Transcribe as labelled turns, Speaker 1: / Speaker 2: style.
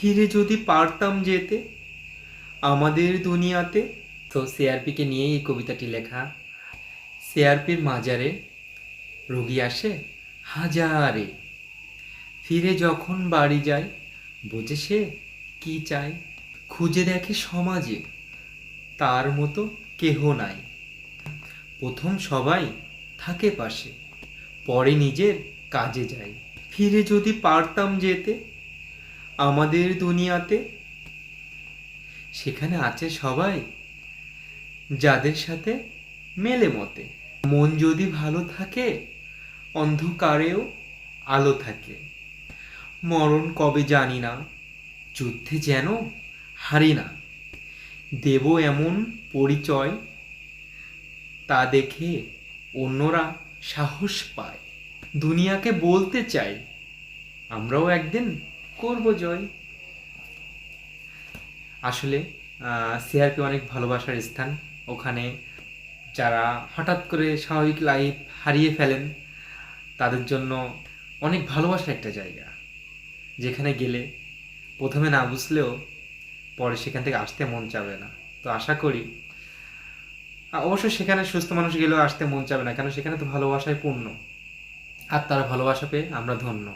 Speaker 1: ফিরে যদি পারতাম যেতে আমাদের দুনিয়াতে। তো সিআরপিকে নিয়েই এই কবিতাটি লেখা। সিআরপির মাজারে রোগী আসে হাজারে, ফিরে যখন বাড়ি যায় বোঝে সে কি চায়। খুঁজে দেখে সমাজে তার মতো কেহ নাই। প্রথম সবাই থাকে পাশে, পরে নিজের কাজে যায়। ফিরে যদি পারতাম যেতে আমাদের দুনিয়াতে, সেখানে আছে সবাই যাদের সাথে মেলে মতে। মন যদি ভালো থাকে অন্ধকারেও আলো থাকে। মরণ কবে জানি না, যুদ্ধে যেন হারি না। দেব এমন পরিচয় তা দেখে অন্যরা সাহস পায়। দুনিয়াকে বলতে চাই আমরাও একদিন করব জয়। আসলে সিআরপি অনেক ভালোবাসার স্থান। ওখানে যারা হঠাৎ করে স্বাভাবিক লাইফ হারিয়ে ফেলেন তাদের জন্য অনেক ভালোবাসার একটা জায়গা, যেখানে গেলে প্রথমে না বুঝলেও পরে সেখান থেকে আসতে মন চাবে না। তো আশা করি অবশ্য সেখানে সুস্থ মানুষ গেলেও আসতে মন চাবে না, কেন সেখানে তো ভালোবাসায় পূর্ণ। আর তারা ভালোবাসা পেয়ে আমরা ধন্য।